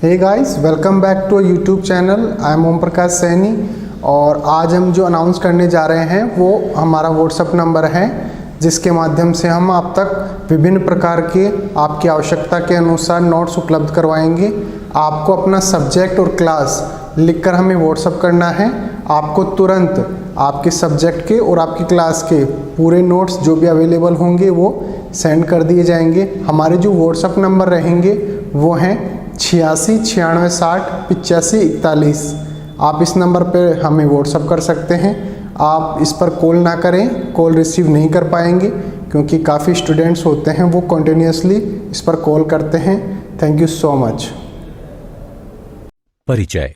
Hey guys, welcome back to YouTube channel. I am Om Prakash Saini और आज हम जो अनाउंस करने जा रहे हैं वो हमारा व्हाट्सएप नंबर है, जिसके माध्यम से हम आप तक विभिन्न प्रकार के आपकी आवश्यकता के अनुसार नोट्स उपलब्ध करवाएंगे। आपको अपना सब्जेक्ट और क्लास लिखकर हमें व्हाट्सएप करना है। आपको तुरंत आपके सब्जेक्ट के और आपकी क्लास के पूरे नोट्स जो भी अवेलेबल होंगे वो सेंड कर दिए जाएंगे। हमारे जो व्हाट्सएप नंबर रहेंगे वो हैं 86 96 60 85 41। आप इस नंबर पर हमें व्हाट्सएप कर सकते हैं। आप इस पर कॉल ना करें, कॉल रिसीव नहीं कर पाएंगे क्योंकि काफ़ी स्टूडेंट्स होते हैं वो कंटिन्यूसली इस पर कॉल करते हैं। Thank you so much. परिचय।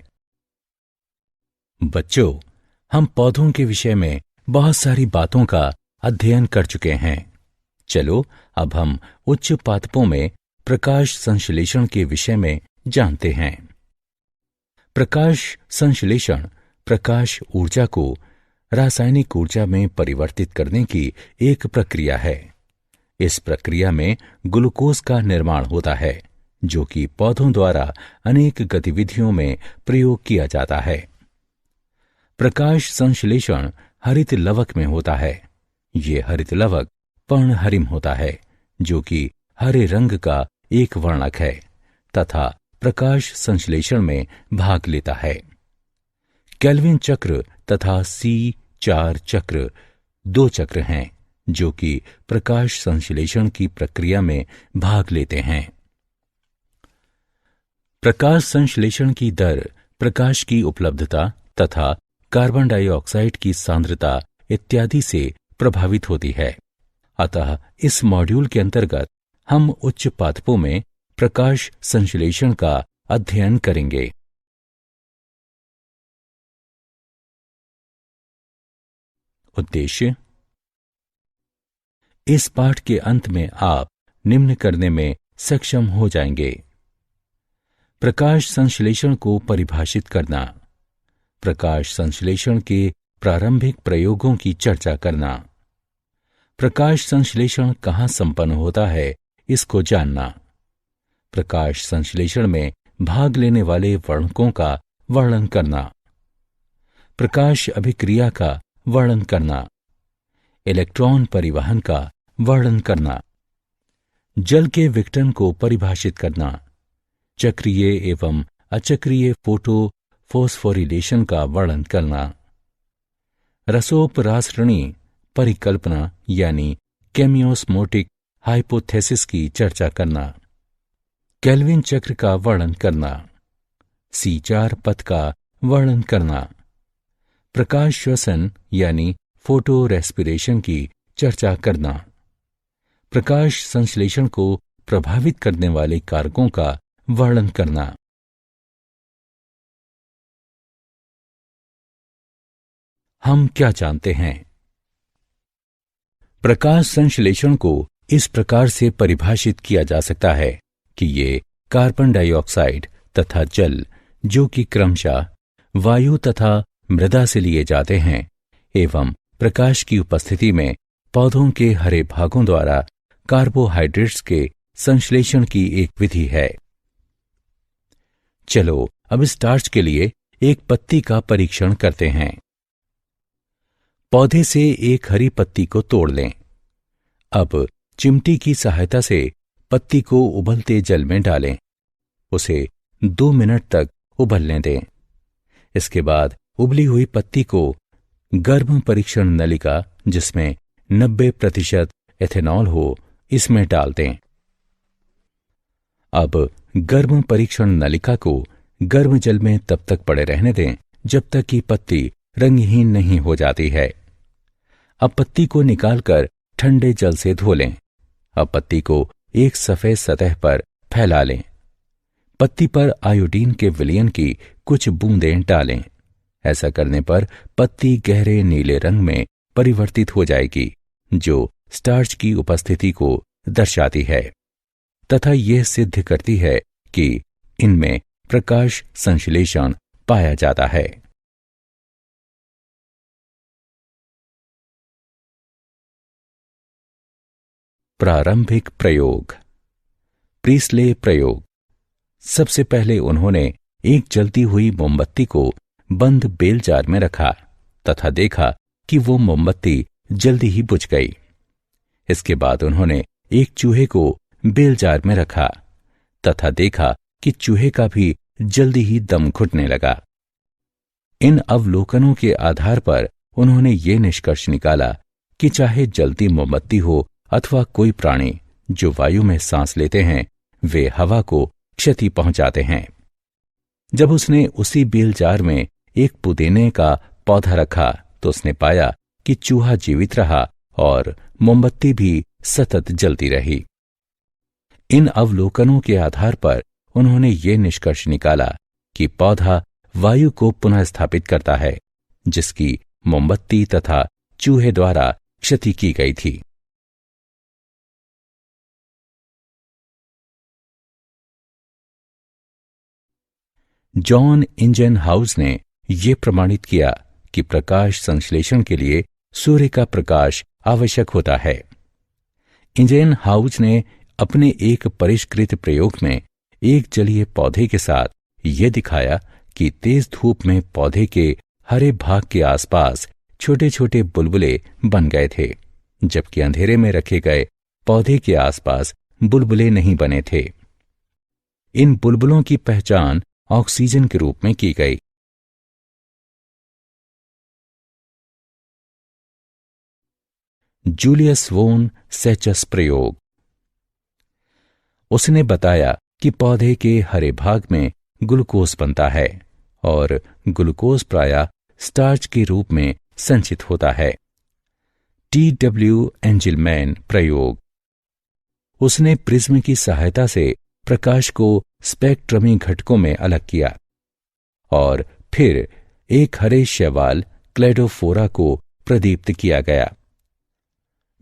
बच्चों, हम पौधों के विषय में बहुत सारी बातों का अध्ययन कर चुके हैं। चलो अब हम उच्च पादपों में प्रकाश संश्लेषण के विषय में जानते हैं। प्रकाश संश्लेषण प्रकाश ऊर्जा को रासायनिक ऊर्जा में परिवर्तित करने की एक प्रक्रिया है। इस प्रक्रिया में ग्लूकोज का निर्माण होता है, जो कि पौधों द्वारा अनेक गतिविधियों में प्रयोग किया जाता है। प्रकाश संश्लेषण हरित लवक में होता है। ये हरित लवक पर्णहरिम होता है, जो कि हरे रंग का एक वर्णक है तथा प्रकाश संश्लेषण में भाग लेता है। केल्विन चक्र तथा C4 चक्र दो चक्र हैं जो कि प्रकाश संश्लेषण की प्रक्रिया में भाग लेते हैं। प्रकाश संश्लेषण की दर प्रकाश की उपलब्धता तथा कार्बन डाइऑक्साइड की सांद्रता इत्यादि से प्रभावित होती है। अतः इस मॉड्यूल के अंतर्गत हम उच्च पादपों में प्रकाश संश्लेषण का अध्ययन करेंगे। उद्देश्य। इस पाठ के अंत में आप निम्न करने में सक्षम हो जाएंगे: प्रकाश संश्लेषण को परिभाषित करना, प्रकाश संश्लेषण के प्रारंभिक प्रयोगों की चर्चा करना, प्रकाश संश्लेषण कहाँ संपन्न होता है इसको जानना, प्रकाश संश्लेषण में भाग लेने वाले वर्णकों का वर्णन करना, प्रकाश अभिक्रिया का वर्णन करना, इलेक्ट्रॉन परिवहन का वर्णन करना, जल के विघटन को परिभाषित करना, चक्रीय एवं अचक्रीय फोटो फोस्फोरिलेशन का वर्णन करना, रसोपरासरणी परिकल्पना यानी केमियोस्मोटिक हाइपोथेसिस की चर्चा करना, केल्विन चक्र का वर्णन करना, C4 पथ का वर्णन करना, प्रकाश श्वसन यानी फोटो रेस्पिरेशन की चर्चा करना, प्रकाश संश्लेषण को प्रभावित करने वाले कारकों का वर्णन करना। हम क्या जानते हैं? प्रकाश संश्लेषण को इस प्रकार से परिभाषित किया जा सकता है कि ये कार्बन डाइऑक्साइड तथा जल, जो कि क्रमशः वायु तथा मृदा से लिए जाते हैं, एवं प्रकाश की उपस्थिति में पौधों के हरे भागों द्वारा कार्बोहाइड्रेट्स के संश्लेषण की एक विधि है। चलो अब स्टार्च के लिए एक पत्ती का परीक्षण करते हैं। पौधे से एक हरी पत्ती को तोड़ लें। अब चिमटी की सहायता से पत्ती को उबलते जल में डालें। उसे 2 मिनट तक उबलने दें। इसके बाद उबली हुई पत्ती को गर्भ परीक्षण नलिका, जिसमें 90% एथेनॉल हो, इसमें डाल दें। अब गर्भ परीक्षण नलिका को गर्म जल में तब तक पड़े रहने दें जब तक कि पत्ती रंगहीन नहीं हो जाती है। अब पत्ती को निकालकर ठंडे जल से धो लें। अब पत्ती को एक सफेद सतह पर फैला लें। पत्ती पर आयोडीन के विलयन की कुछ बूंदें डालें। ऐसा करने पर पत्ती गहरे नीले रंग में परिवर्तित हो जाएगी, जो स्टार्च की उपस्थिति को दर्शाती है तथा यह सिद्ध करती है कि इनमें प्रकाश संश्लेषण पाया जाता है। प्रारंभिक प्रयोग। प्रीस्ले प्रयोग। सबसे पहले उन्होंने एक जलती हुई मोमबत्ती को बंद बेल जार में रखा तथा देखा कि वो मोमबत्ती जल्दी ही बुझ गई। इसके बाद उन्होंने एक चूहे को बेल जार में रखा तथा देखा कि चूहे का भी जल्दी ही दम घुटने लगा। इन अवलोकनों के आधार पर उन्होंने ये निष्कर्ष निकाला कि चाहे जलती मोमबत्ती हो अथवा कोई प्राणी जो वायु में सांस लेते हैं, वे हवा को क्षति पहुंचाते हैं। जब उसने उसी बेल जार में एक पुदीने का पौधा रखा तो उसने पाया कि चूहा जीवित रहा और मोमबत्ती भी सतत जलती रही। इन अवलोकनों के आधार पर उन्होंने ये निष्कर्ष निकाला कि पौधा वायु को पुनः स्थापित करता है, जिसकी मोमबत्ती तथा चूहे द्वारा क्षति की गई थी। जॉन इंजनहाउस ने यह प्रमाणित किया कि प्रकाश संश्लेषण के लिए सूर्य का प्रकाश आवश्यक होता है। इंजनहाउस ने अपने एक परिष्कृत प्रयोग में एक जलीय पौधे के साथ यह दिखाया कि तेज धूप में पौधे के हरे भाग के आसपास छोटे छोटे बुलबुले बन गए थे, जबकि अंधेरे में रखे गए पौधे के आसपास बुलबुले नहीं बने थे। इन बुलबुलों की पहचान ऑक्सीजन के रूप में की गई। जूलियस वोन सेचस प्रयोग। उसने बताया कि पौधे के हरे भाग में ग्लूकोज बनता है और ग्लूकोज प्रायः स्टार्च के रूप में संचित होता है। T.W. एंजिलमैन प्रयोग। उसने प्रिज्म की सहायता से प्रकाश को स्पेक्ट्रमी घटकों में अलग किया और फिर एक हरे शैवाल क्लेडोफोरा को प्रदीप्त किया गया।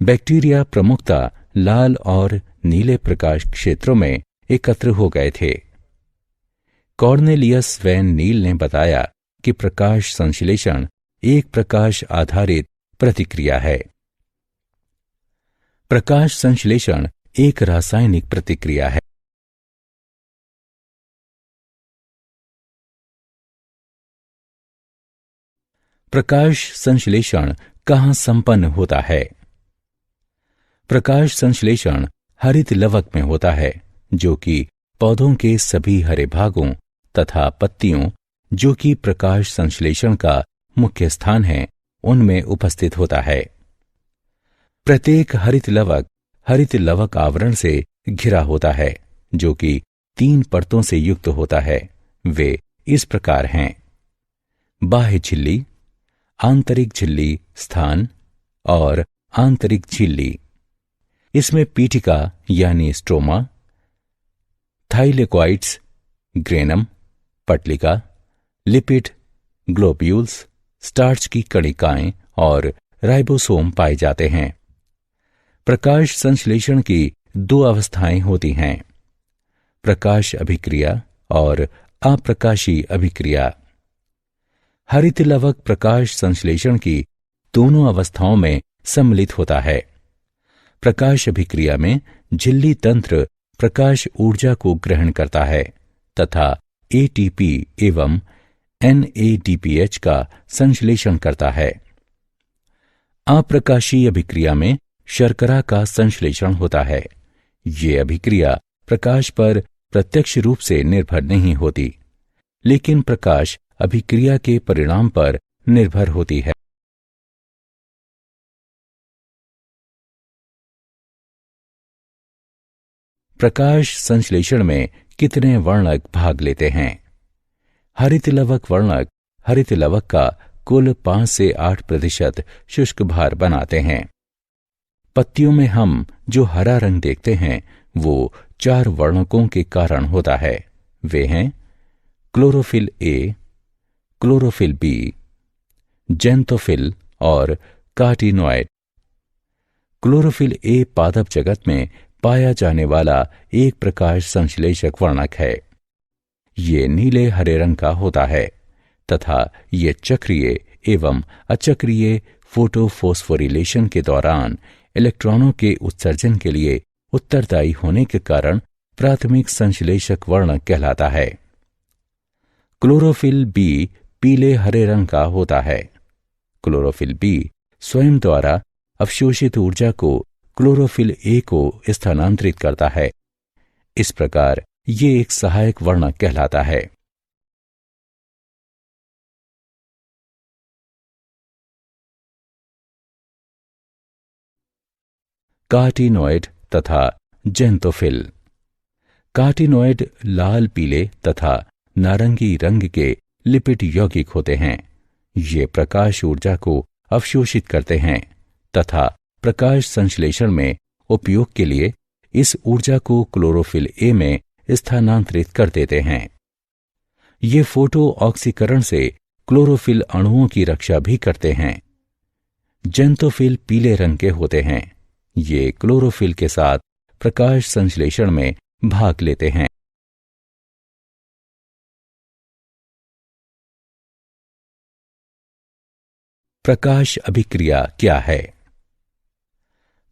बैक्टीरिया प्रमुखतः लाल और नीले प्रकाश क्षेत्रों में एकत्र हो गए थे। कॉर्नेलियस वैन नील ने बताया कि प्रकाश संश्लेषण एक प्रकाश आधारित प्रतिक्रिया है। प्रकाश संश्लेषण एक रासायनिक प्रतिक्रिया है। प्रकाश संश्लेषण कहाँ संपन्न होता है? प्रकाश संश्लेषण हरित लवक में होता है, जो कि पौधों के सभी हरे भागों तथा पत्तियों, जो कि प्रकाश संश्लेषण का मुख्य स्थान है, उनमें उपस्थित होता है। प्रत्येक हरित लवक आवरण से घिरा होता है, जो कि 3 परतों से युक्त होता है। वे इस प्रकार हैं: बाह्य झिल्ली, आंतरिक झिल्ली स्थान और आंतरिक झिल्ली। इसमें पीठिका यानी स्ट्रोमा, थाइलेकॉइड्स, ग्रेनम, पटलिका, लिपिड, ग्लोब्यूल्स, स्टार्च की कणिकाएं और राइबोसोम पाए जाते हैं। प्रकाश संश्लेषण की 2 अवस्थाएं होती हैं: प्रकाश अभिक्रिया और अप्रकाशी अभिक्रिया। हरित लवक प्रकाश संश्लेषण की दोनों अवस्थाओं में सम्मिलित होता है। प्रकाश अभिक्रिया में झिल्ली तंत्र प्रकाश ऊर्जा को ग्रहण करता है तथा एटीपी एवं NADPH का संश्लेषण करता है। अप्रकाशी अभिक्रिया में शर्करा का संश्लेषण होता है। ये अभिक्रिया प्रकाश पर प्रत्यक्ष रूप से निर्भर नहीं होती, लेकिन प्रकाश अभिक्रिया के परिणाम पर निर्भर होती है। प्रकाश संश्लेषण में कितने वर्णक भाग लेते हैं? हरित लवक वर्णक हरित लवक का कुल 5 से 8% शुष्क भार बनाते हैं। पत्तियों में हम जो हरा रंग देखते हैं वो 4 वर्णकों के कारण होता है। वे हैं chlorophyll A, chlorophyll B, xanthophyll और कार्टिनोइड। क्लोरोफिल ए पादप जगत में पाया जाने वाला एक प्रकाश संश्लेषक वर्णक है। ये नीले हरे रंग का होता है तथा ये चक्रीय एवं अचक्रीय फोटोफोस्फोरिलेशन के दौरान इलेक्ट्रॉनों के उत्सर्जन के लिए उत्तरदायी होने के कारण प्राथमिक संश्लेषक वर्णक कहलाता है। क्लोरोफिल बी पीले हरे रंग का होता है। क्लोरोफिल बी स्वयं द्वारा अवशोषित ऊर्जा को क्लोरोफिल ए को स्थानांतरित करता है। इस प्रकार ये एक सहायक वर्णक कहलाता है। कार्टिनॉइड तथा जेंतोफिल। कार्टिनॉइड लाल, पीले तथा नारंगी रंग के लिपिड यौगिक होते हैं। ये प्रकाश ऊर्जा को अवशोषित करते हैं तथा प्रकाश संश्लेषण में उपयोग के लिए इस ऊर्जा को क्लोरोफिल ए में स्थानांतरित कर देते हैं। ये फोटो ऑक्सीकरण से क्लोरोफिल अणुओं की रक्षा भी करते हैं। जेंतोफिल पीले रंग के होते हैं। ये क्लोरोफिल के साथ प्रकाश संश्लेषण में भाग लेते हैं। प्रकाश अभिक्रिया क्या है?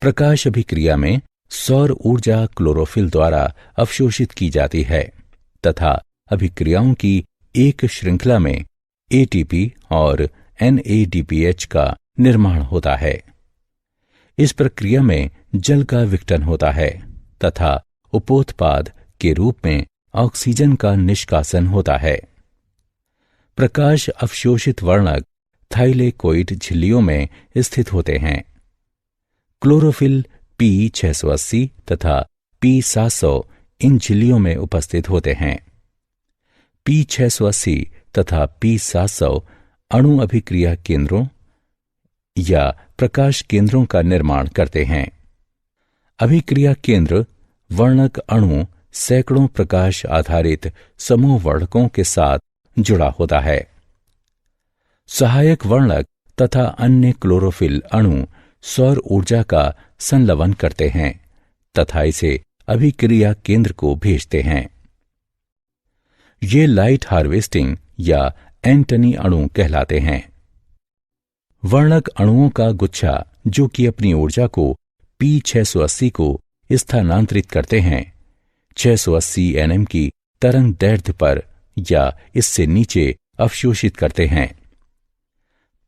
प्रकाश अभिक्रिया में सौर ऊर्जा क्लोरोफिल द्वारा अवशोषित की जाती है तथा अभिक्रियाओं की एक श्रृंखला में एटीपी और एनएडीपीएच का निर्माण होता है। इस प्रक्रिया में जल का विघटन होता है तथा उपोत्पाद के रूप में ऑक्सीजन का निष्कासन होता है। प्रकाश अवशोषित वर्णक थाइलेकोइड झिल्लियों में स्थित होते हैं। क्लोरोफिल P680 तथा P700 इन झिल्लियों में उपस्थित होते हैं। P680 तथा P700 अणु अभिक्रिया केंद्रों या प्रकाश केंद्रों का निर्माण करते हैं। अभिक्रिया केंद्र वर्णक अणु सैकड़ों प्रकाश आधारित समूह वर्णकों के साथ जुड़ा होता है। सहायक वर्णक तथा अन्य क्लोरोफिल अणु सौर ऊर्जा का संलवन करते हैं तथा इसे अभिक्रिया केंद्र को भेजते हैं। ये लाइट हार्वेस्टिंग या एंटनी अणु कहलाते हैं। वर्णक अणुओं का गुच्छा जो कि अपनी ऊर्जा को P680 को स्थानांतरित करते हैं 680 nm की तरंग दैर्ध्य पर या इससे नीचे अवशोषित करते हैं।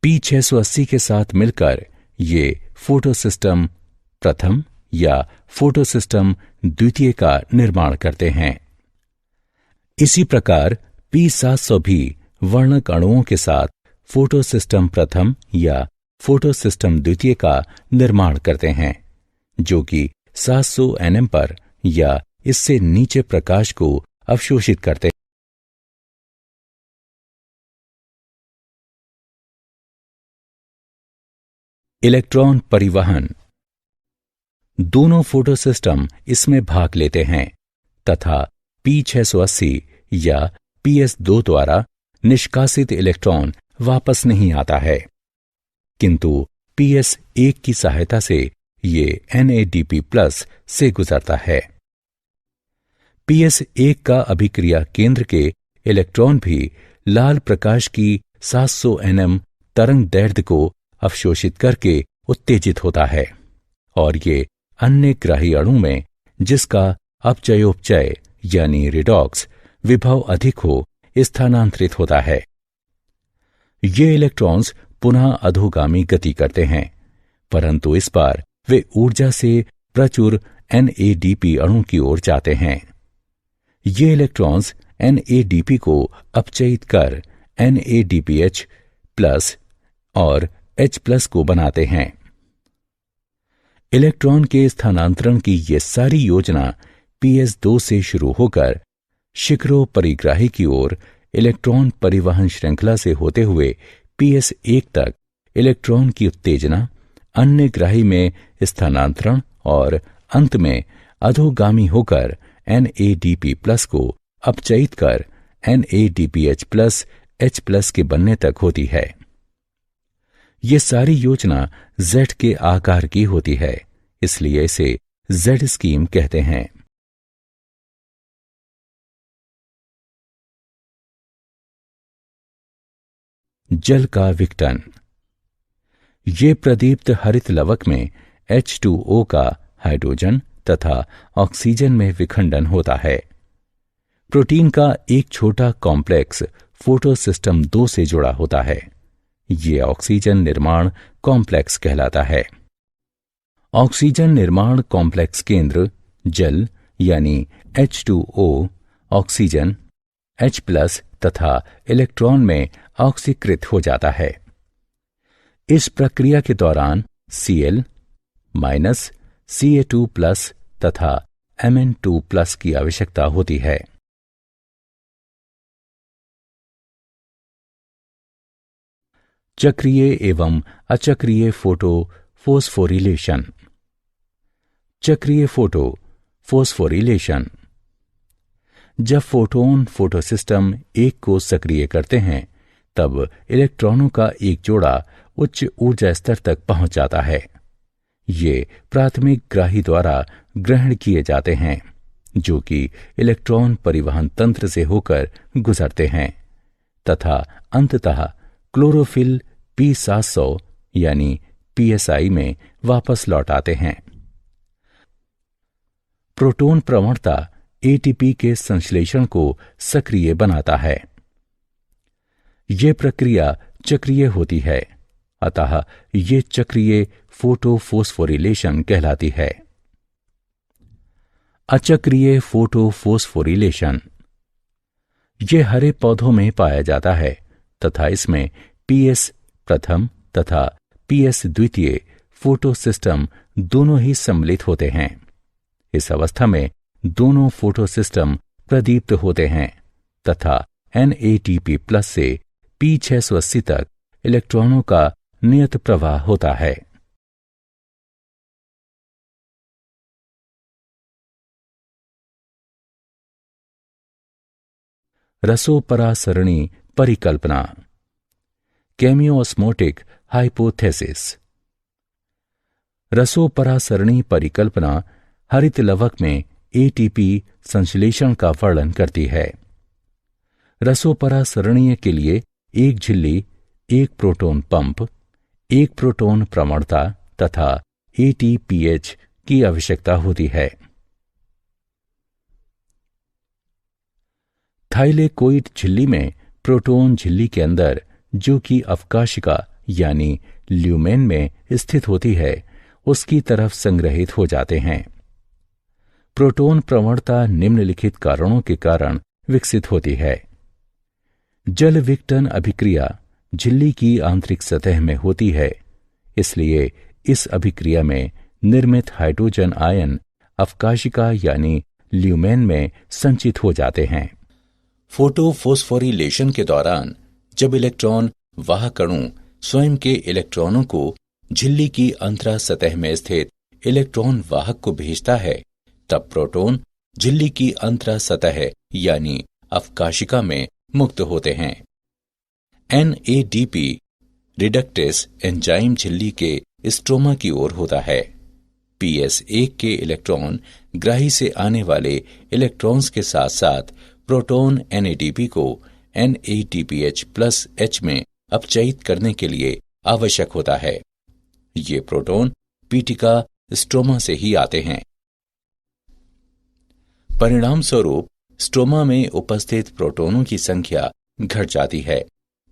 P680 के साथ मिलकर ये फोटोसिस्टम प्रथम या फोटोसिस्टम द्वितीय का निर्माण करते हैं। इसी प्रकार P700 भी वर्णक अणुओं के साथ फोटोसिस्टम प्रथम या फोटोसिस्टम द्वितीय का निर्माण करते हैं जो कि 700 nm पर या इससे नीचे प्रकाश को अवशोषित करते हैं। इलेक्ट्रॉन परिवहन। दोनों फोटोसिस्टम इसमें भाग लेते हैं तथा P680 या PS2 द्वारा निष्कासित इलेक्ट्रॉन वापस नहीं आता है, किंतु PS1 की सहायता से ये NADP+ से गुजरता है। PS1 का अभिक्रिया केंद्र के इलेक्ट्रॉन भी लाल प्रकाश की 700 nm तरंग दैर्ध्य को अवशोषित करके उत्तेजित होता है और ये अन्य ग्राही अणु में जिसका अपचयोपचय यानी रिडॉक्स विभव अधिक हो स्थानांतरित होता है। ये इलेक्ट्रॉन्स पुनः अधोगामी गति करते हैं, परंतु इस बार वे ऊर्जा से प्रचुर NADP अणु की ओर जाते हैं। ये इलेक्ट्रॉन्स NADP को अपचयित कर NADPH+ और H+ को बनाते हैं। इलेक्ट्रॉन के स्थानांतरण की ये सारी योजना PS2 से शुरू होकर शिखरो परिग्राही की ओर इलेक्ट्रॉन परिवहन श्रृंखला से होते हुए PS1 तक इलेक्ट्रॉन की उत्तेजना, अन्य ग्राही में स्थानांतरण और अंत में अधोगामी होकर NADP+ को अपचयित कर NADPH+ H+ के बनने तक होती है। ये सारी योजना Z के आकार की होती है, इसलिए इसे Z स्कीम कहते हैं। जल का विघटन। ये प्रदीप्त हरित लवक में H2O का हाइड्रोजन तथा ऑक्सीजन में विखंडन होता है। प्रोटीन का एक छोटा कॉम्प्लेक्स फोटोसिस्टम 2 से जुड़ा होता है। ये ऑक्सीजन निर्माण कॉम्प्लेक्स कहलाता है। ऑक्सीजन निर्माण कॉम्प्लेक्स केंद्र जल यानी H2O, ऑक्सीजन, H+ तथा इलेक्ट्रॉन में ऑक्सीकृत हो जाता है। इस प्रक्रिया के दौरान Cl-, Ca2+ तथा Mn2+ की आवश्यकता होती है। चक्रीय एवं अचक्रीय फोटो फोस्फोरिलेशन। चक्रीय फोटो फोस्फोरिलेशन। जब फोटोन फोटोसिस्टम 1 को सक्रिय करते हैं तब इलेक्ट्रॉनों का एक जोड़ा उच्च ऊर्जा स्तर तक पहुंच जाता है। ये प्राथमिक ग्राही द्वारा ग्रहण किए जाते हैं, जो कि इलेक्ट्रॉन परिवहन तंत्र से होकर गुजरते हैं तथा अंततः क्लोरोफिल P700 यानी PSI में वापस लौट आते हैं। प्रोटॉन प्रवणता ATP के संश्लेषण को सक्रिय बनाता है। यह प्रक्रिया चक्रीय होती है, अतः यह चक्रीय फोटोफोस्फोरिलेशन कहलाती है। अचक्रीय फोटोफोस्फोरिलेशन। यह हरे पौधों में पाया जाता है तथा इसमें PS प्रथम तथा PS द्वितीय फोटोसिस्टम दोनों ही सम्मिलित होते हैं। इस अवस्था में दोनों फोटोसिस्टम प्रदीप्त होते हैं तथा NADP+ से P680 तक इलेक्ट्रॉनों का नियत प्रवाह होता है। रसोपरासरणी परिकल्पना, केमियोस्मोटिक हाइपोथेसिस। रसोपरासरणी परिकल्पना हरित लवक में ATP संश्लेषण का वर्णन करती है। रसोपरासरणीय के लिए एक झिल्ली, एक प्रोटॉन पंप, एक प्रोटॉन प्रवणता तथा ATPH की आवश्यकता होती है। थाइलेकोइड झिल्ली में प्रोटॉन झिल्ली के अंदर, जो कि अवकाशिका यानी ल्यूमेन में स्थित होती है, उसकी तरफ संग्रहित हो जाते हैं। प्रोटॉन प्रवणता निम्नलिखित कारणों के कारण विकसित होती है। जल विघटन अभिक्रिया झिल्ली की आंतरिक सतह में होती है, इसलिए इस अभिक्रिया में निर्मित हाइड्रोजन आयन अवकाशिका यानी ल्यूमेन में संचित हो जाते हैं। फोटोफोस्फोरिलेशन के दौरान जब इलेक्ट्रॉन वाहक अणु स्वयं के इलेक्ट्रॉनों को झिल्ली की अंतरा सतह में स्थित इलेक्ट्रॉन वाहक को भेजता है, तब प्रोटॉन झिल्ली की अंतरा सतह यानी अवकाशिका में मुक्त होते हैं। NADP रिडक्टेस एंजाइम झिल्ली के स्ट्रोमा की ओर होता है। PS1 के इलेक्ट्रॉन ग्राही से आने वाले इलेक्ट्रॉन्स के साथ साथ प्रोटॉन NADP को NADPH+ में अपचयित करने के लिए आवश्यक होता है। ये प्रोटॉन पीटिका स्ट्रोमा से ही आते हैं। परिणाम स्वरूप स्ट्रोमा में उपस्थित प्रोटॉनों की संख्या घट जाती है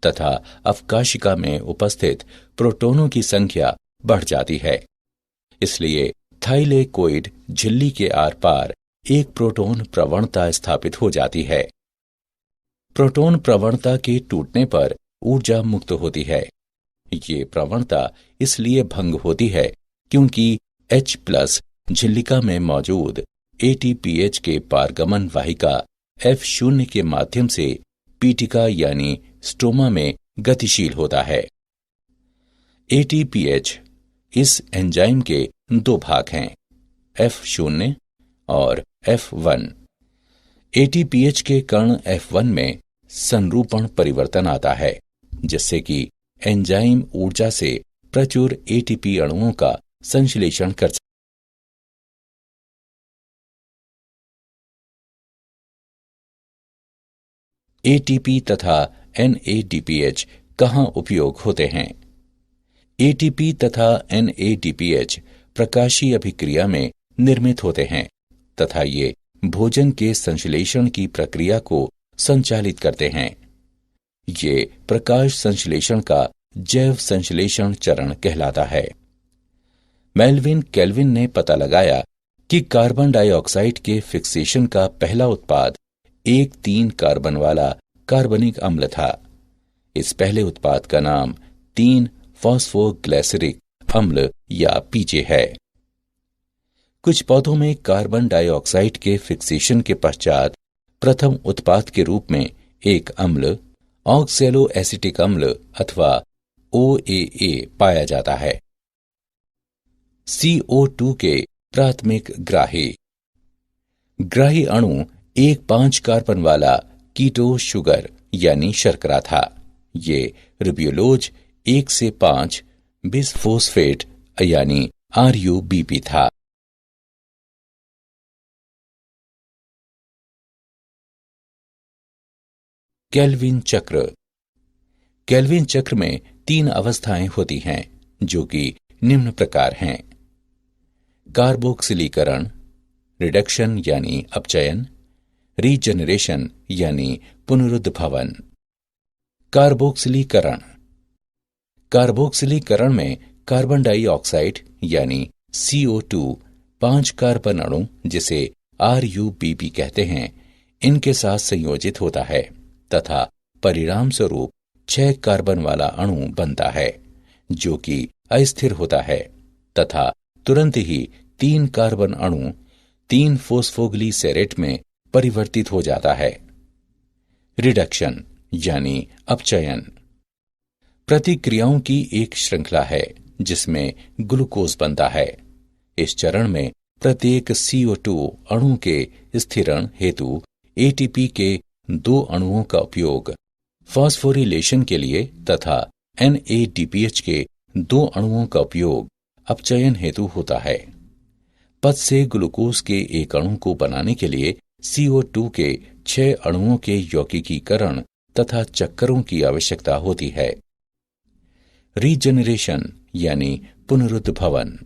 तथा अवकाशिका में उपस्थित प्रोटॉनों की संख्या बढ़ जाती है। इसलिए थाइलेकोइड झिल्ली के आर पार एक प्रोटॉन प्रवणता स्थापित हो जाती है। प्रोटॉन प्रवणता के टूटने पर ऊर्जा मुक्त होती है। ये प्रवणता इसलिए भंग होती है क्योंकि H+ झिल्लिका में मौजूद ATPH के पारगमन वाहिका F0 के माध्यम से पीटिका यानी स्ट्रोमा में गतिशील होता है। ATPH इस एंजाइम के 2 भाग हैं, F0 और F1। ATPH के कण F1 में संरूपण परिवर्तन आता है, जिससे कि एंजाइम ऊर्जा से प्रचुर ATP अणुओं का संश्लेषण कर सकता है। ATP तथा NADPH कहाँ उपयोग होते हैं? ATP तथा NADPH प्रकाशीय अभिक्रिया में निर्मित होते हैं तथा ये भोजन के संश्लेषण की प्रक्रिया को संचालित करते हैं। ये प्रकाश संश्लेषण का जैव संश्लेषण चरण कहलाता है। मेल्विन केल्विन ने पता लगाया कि कार्बन डाइऑक्साइड के फिक्सेशन का पहला उत्पाद एक 3 कार्बन वाला कार्बनिक अम्ल था। इस पहले उत्पाद का नाम 3 फॉस्फोग्लिसरिक अम्ल या पीजे है। कुछ पौधों में कार्बन डाइऑक्साइड के फिक्सेशन के पश्चात प्रथम उत्पाद के रूप में एक अम्ल ऑक्सैलो एसिटिक अम्ल अथवा OAA पाया जाता है। CO2 के प्राथमिक ग्राही अणु एक 5 कार्बन वाला कीटो शुगर यानी शर्करा था। ये रिब्यूलोज 1 से 5 बिसफोस्फेट यानी RUBP था। केल्विन चक्र में 3 अवस्थाएं होती हैं जो कि निम्न प्रकार हैं: कार्बोक्सिलीकरण, रिडक्शन यानी अपचयन, रीजनरेशन यानी पुनरुद्भवन। कार्बोक्सिलीकरण में कार्बन डाइऑक्साइड यानी CO2 5 कार्बन अणु जिसे RUBP कहते हैं, इनके साथ संयोजित होता है तथा परिणाम स्वरूप 6 कार्बन वाला अणु बनता है जो कि अस्थिर होता है तथा तुरंत ही 3 कार्बन अणु 3 फॉस्फोग्लिसरेट में परिवर्तित हो जाता है। रिडक्शन यानी अपचयन प्रतिक्रियाओं की एक श्रृंखला है जिसमें ग्लूकोज बनता है। इस चरण में प्रत्येक CO2 अणु के स्थिरण हेतु ATP के 2 अणुओं का उपयोग फॉस्फोरिलेशन के लिए तथा NADPH के 2 अणुओं का उपयोग अपचयन हेतु होता है। पद से ग्लूकोज के एक अणु को बनाने के लिए CO2 के 6 अणुओं के यौगिकीकरण तथा चक्करों की आवश्यकता होती है। रीजनरेशन यानी पुनरुद्भवन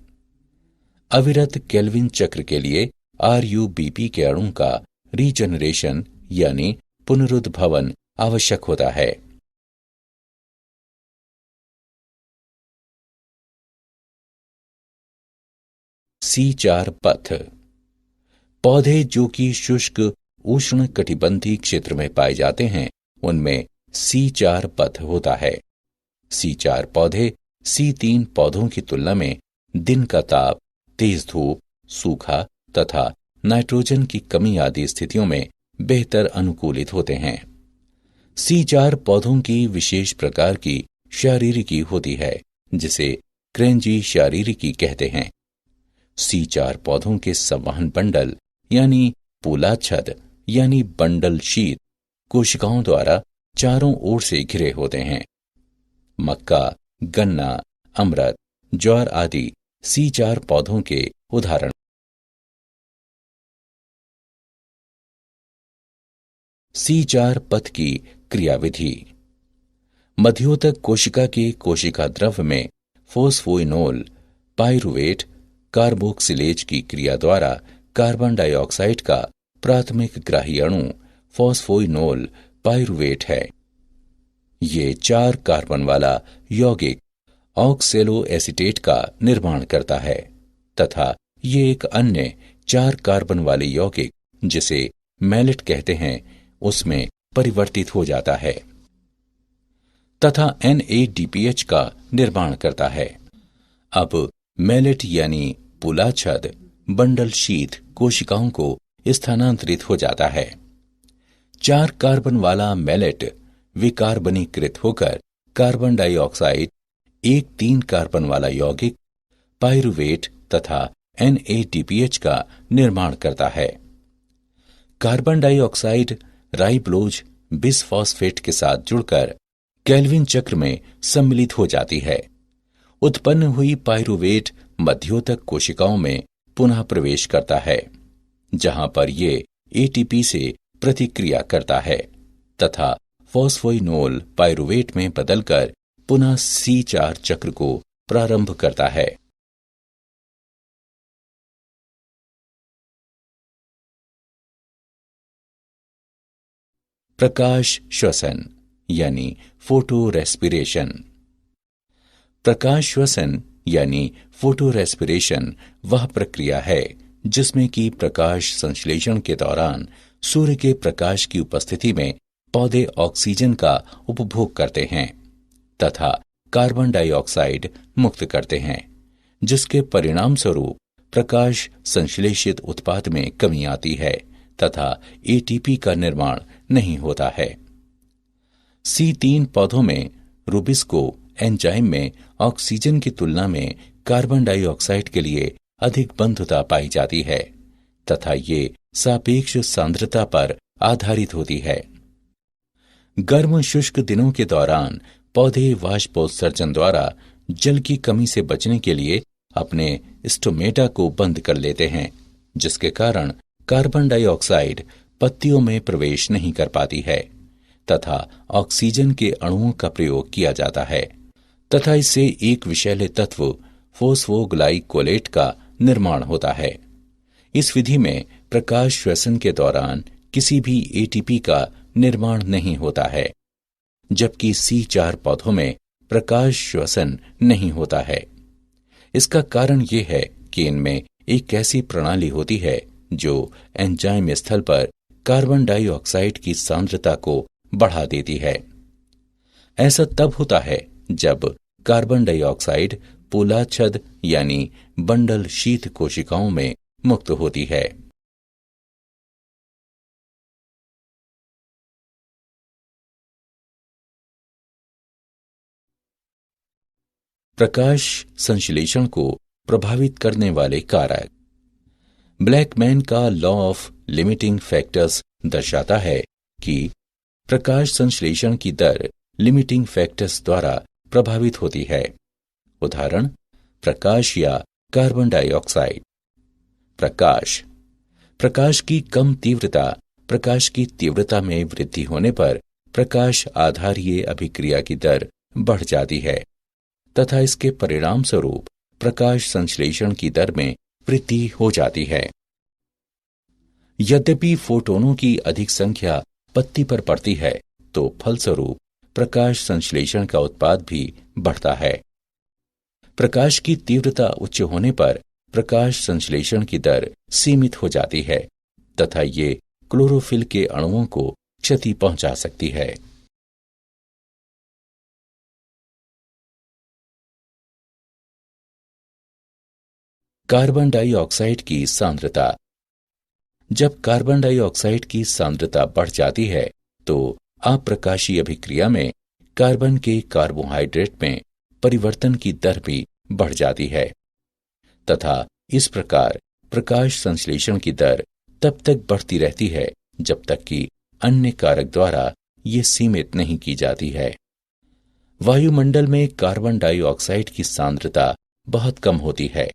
अविरत केल्विन चक्र के लिए RUBP के अणु का रीजनरेशन यानी पुनरुद्भवन आवश्यक होता है। C4 पथ पौधे जो कि शुष्क उष्ण कटिबंधीय क्षेत्र में पाए जाते हैं उनमें C4 पथ होता है। C4 पौधे C3 पौधों की तुलना में दिन का ताप, तेज धूप, सूखा तथा नाइट्रोजन की कमी आदि स्थितियों में बेहतर अनुकूलित होते हैं। C4 पौधों की विशेष प्रकार की शारीरिकी होती है जिसे क्रेंजी शारीरिकी कहते हैं। C4 पौधों के संवहन बंडल यानी पूलाच्छद यानी बंडल शीत कोशिकाओं द्वारा चारों ओर से घिरे होते हैं। मक्का, गन्ना, अमरत, ज्वार आदि C4 पौधों के उदाहरण। C4 पथ की क्रियाविधि मध्योतक कोशिका के कोशिका द्रव्य में फोस्फोइनोल पाइरुवेट कार्बोक्सिलेज की क्रिया द्वारा कार्बन डाइऑक्साइड का प्राथमिक ग्राही अणु फॉस्फोइनोल पाइरुवेट है। ये 4 कार्बन वाला यौगिक ऑक्सैलो एसीटेट का निर्माण करता है तथा ये एक अन्य 4 कार्बन वाले यौगिक जिसे मैलेट कहते हैं उसमें परिवर्तित हो जाता है तथा NADPH का निर्माण करता है। अब मैलेट यानी पूलाच्छद बंडल शीत कोशिकाओं को स्थानांतरित हो जाता है। 4 कार्बन वाला मैलेट विकार्बनीकृत होकर कार्बन डाइऑक्साइड, एक 3 कार्बन वाला यौगिक पाइरुवेट तथा NADPH का निर्माण करता है। कार्बन डाइऑक्साइड राइबोलोज बिसफॉस्फेट के साथ जुड़कर केल्विन चक्र में सम्मिलित हो जाती है। उत्पन्न हुई पाइरुवेट मध्योतक कोशिकाओं में पुनः प्रवेश करता है जहां पर ये ATP से प्रतिक्रिया करता है तथा फॉस्फोइनोल पाइरुवेट में बदलकर पुनः C4 चक्र को प्रारंभ करता है। प्रकाश श्वसन यानी फोटो रेस्पिरेशन। प्रकाश श्वसन यानी फोटो रेस्पिरेशन वह प्रक्रिया है जिसमें कि प्रकाश संश्लेषण के दौरान सूर्य के प्रकाश की उपस्थिति में पौधे ऑक्सीजन का उपभोग करते हैं तथा कार्बन डाइऑक्साइड मुक्त करते हैं, जिसके परिणाम स्वरूप प्रकाश संश्लेषित उत्पाद में कमी आती है तथा एटीपी का निर्माण नहीं होता है। C3 पौधों में रूबिस्को एंजाइम में ऑक्सीजन की तुलना में कार्बन डाइऑक्साइड के लिए अधिक बंधुता पाई जाती है तथा ये सापेक्ष सांद्रता पर आधारित होती है। गर्म शुष्क दिनों के दौरान पौधे वाष्पोत्सर्जन द्वारा जल की कमी से बचने के लिए अपने स्टोमेटा को बंद कर लेते हैं, जिसके कारण कार्बन डाइऑक्साइड पत्तियों में प्रवेश नहीं कर पाती है तथा ऑक्सीजन के अणुओं का प्रयोग किया जाता है तथा इससे एक विषैले तत्व फोस्फोग्लाइकोलेट का निर्माण होता है। इस विधि में प्रकाश श्वसन के दौरान किसी भी एटीपी का निर्माण नहीं होता है, जबकि C4 पौधों में प्रकाश श्वसन नहीं होता है। इसका कारण ये है कि इनमें एक ऐसी प्रणाली होती है जो एंजाइम स्थल पर कार्बन डाइऑक्साइड की सांद्रता को बढ़ा देती है। ऐसा तब होता है जब कार्बन डाइऑक्साइड पोलाच्छद यानी बंडल शीत कोशिकाओं में मुक्त होती है। प्रकाश संश्लेषण को प्रभावित करने वाले कारक। ब्लैकमैन का लॉ ऑफ लिमिटिंग फैक्टर्स दर्शाता है कि प्रकाश संश्लेषण की दर लिमिटिंग फैक्टर्स द्वारा प्रभावित होती है। उदाहरण, प्रकाश या कार्बन डाइऑक्साइड। प्रकाश प्रकाश की कम तीव्रता प्रकाश की तीव्रता में वृद्धि होने पर प्रकाश आधारीय अभिक्रिया की दर बढ़ जाती है तथा इसके परिणाम स्वरूप प्रकाश संश्लेषण की दर में वृद्धि हो जाती है। यद्यपि फोटोनों की अधिक संख्या पत्ती पर पड़ती है तो फलस्वरूप प्रकाश संश्लेषण का उत्पाद भी बढ़ता है। प्रकाश की तीव्रता उच्च होने पर प्रकाश संश्लेषण की दर सीमित हो जाती है तथा ये क्लोरोफिल के अणुओं को क्षति पहुंचा सकती है। कार्बन डाइऑक्साइड की सांद्रता। जब कार्बन डाइऑक्साइड की सांद्रता बढ़ जाती है तो अप्रकाशीय अभिक्रिया में कार्बन के कार्बोहाइड्रेट में परिवर्तन की दर भी बढ़ जाती है तथा इस प्रकार प्रकाश संश्लेषण की दर तब तक बढ़ती रहती है जब तक कि अन्य कारक द्वारा ये सीमित नहीं की जाती है। वायुमंडल में कार्बन डाइऑक्साइड की सांद्रता बहुत कम होती है।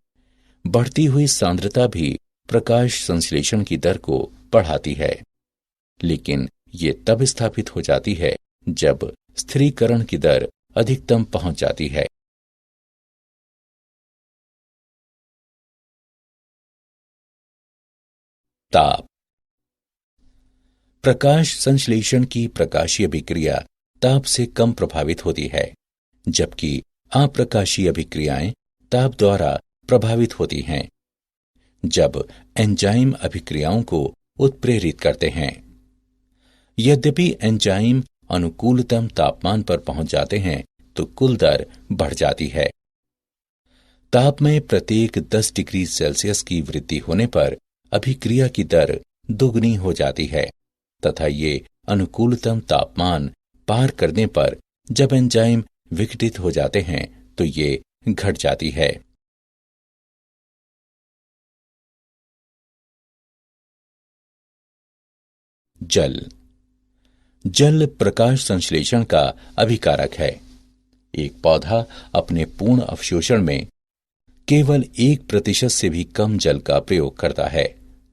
बढ़ती हुई सांद्रता भी प्रकाश संश्लेषण की दर को बढ़ाती है, लेकिन ये तब स्थापित हो जाती है जब स्थिरीकरण की दर अधिकतम पहुंच जाती है। ताप। प्रकाश संश्लेषण की प्रकाशीय अभिक्रिया ताप से कम प्रभावित होती है, जबकि अप्रकाशीय अभिक्रियाएं ताप द्वारा प्रभावित होती हैं जब एंजाइम अभिक्रियाओं को उत्प्रेरित करते हैं। यद्यपि एंजाइम अनुकूलतम तापमान पर पहुंच जाते हैं तो कुल दर बढ़ जाती है। ताप में प्रत्येक 10 डिग्री सेल्सियस की वृद्धि होने पर अभिक्रिया की दर दोगुनी हो जाती है तथा ये अनुकूलतम तापमान पार करने पर जब एंजाइम विघटित हो जाते हैं तो ये घट जाती है। जल प्रकाश संश्लेषण का अभिकारक है। एक पौधा अपने पूर्ण अवशोषण में केवल 1% से भी कम जल का प्रयोग करता है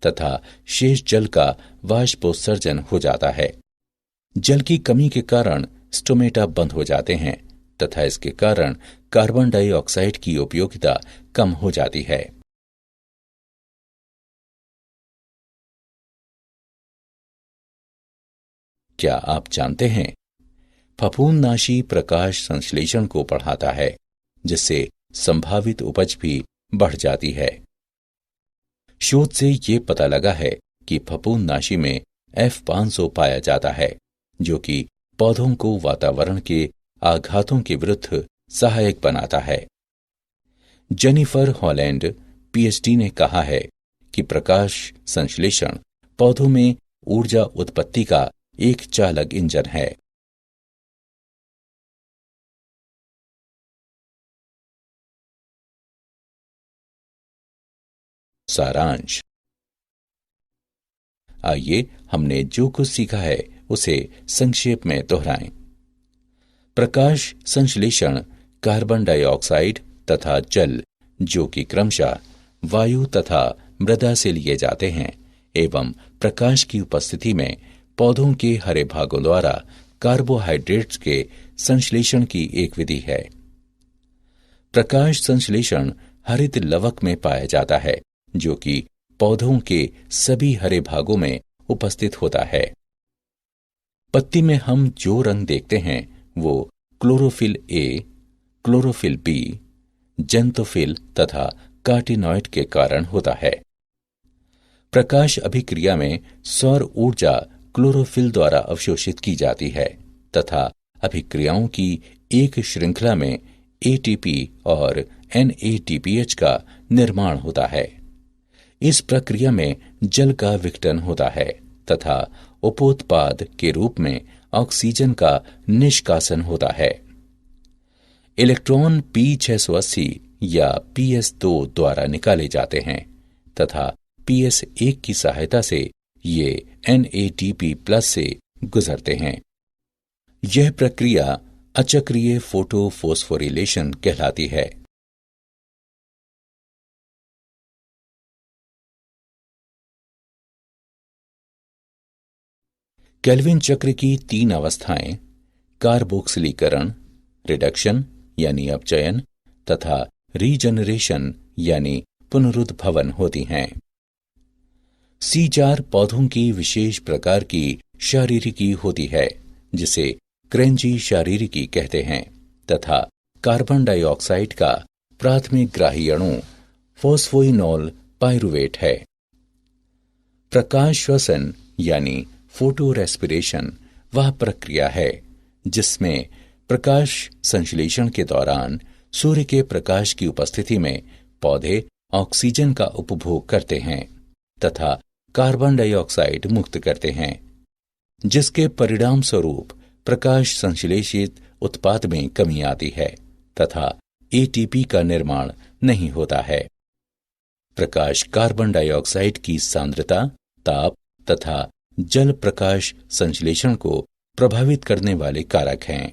तथा शेष जल का वाष्पोत्सर्जन हो जाता है। जल की कमी के कारण स्टोमेटा बंद हो जाते हैं तथा इसके कारण कार्बन डाइऑक्साइड की उपयोगिता कम हो जाती है। क्या आप जानते हैं, फफूंदनाशी प्रकाश संश्लेषण को बढ़ाता है, जिससे संभावित उपज भी बढ़ जाती है। शोध से ये पता लगा है कि फफूंदनाशी में F500 पाया जाता है, जो कि पौधों को वातावरण के आघातों के विरुद्ध सहायक बनाता है। जेनिफर हॉलैंड PhD ने कहा है कि प्रकाश संश्लेषण पौधों में ऊर्जा उत्पत्ति का एक चालक इंजन है। सारांश। आइए हमने जो कुछ सीखा है उसे संक्षेप में दोहराएं। प्रकाश संश्लेषण कार्बन डाइऑक्साइड तथा जल, जो कि क्रमशः वायु तथा मृदा से लिए जाते हैं, एवं प्रकाश की उपस्थिति में पौधों के हरे भागों द्वारा कार्बोहाइड्रेट्स के संश्लेषण की एक विधि है। प्रकाश संश्लेषण हरित लवक में पाया जाता है, जो कि पौधों के सभी हरे भागों में उपस्थित होता है। पत्ती में हम जो रंग देखते हैं वो chlorophyll A, chlorophyll B, xanthophyll तथा कार्टिनॉइड के कारण होता है। प्रकाश अभिक्रिया में सौर ऊर्जा क्लोरोफिल द्वारा अवशोषित की जाती है तथा अभिक्रियाओं की एक श्रृंखला में ATP और NADPH का निर्माण होता है। इस प्रक्रिया में जल का विघटन होता है तथा उपोत्पाद के रूप में ऑक्सीजन का निष्कासन होता है। इलेक्ट्रॉन P680 या PS2 द्वारा निकाले जाते हैं तथा PS1 की सहायता से ये NADP+ से गुजरते हैं। यह प्रक्रिया अचक्रीय फोटोफोस्फोरिलेशन कहलाती है। केल्विन चक्र की 3 अवस्थाएं कार्बोक्सिलीकरण, रिडक्शन यानी अपचयन तथा रीजनरेशन यानी पुनरुद्भवन होती हैं। C4 पौधों की विशेष प्रकार की शारीरिकी होती है, जिसे क्रेंजी शारीरिकी कहते हैं तथा कार्बन डाइऑक्साइड का प्राथमिक ग्राही अणु फॉस्फोइनोल पाइरुवेट है। प्रकाश श्वसन यानी फोटो रेस्पिरेशन वह प्रक्रिया है जिसमें प्रकाश संश्लेषण के दौरान सूर्य के प्रकाश की उपस्थिति में पौधे ऑक्सीजन का उपभोग करते हैं तथा कार्बन डाइऑक्साइड मुक्त करते हैं, जिसके परिणाम स्वरूप प्रकाश संश्लेषित उत्पाद में कमी आती है तथा ATP का निर्माण नहीं होता है। प्रकाश कार्बन डाइऑक्साइड की सांद्रता, ताप तथा जल प्रकाश संश्लेषण को प्रभावित करने वाले कारक हैं।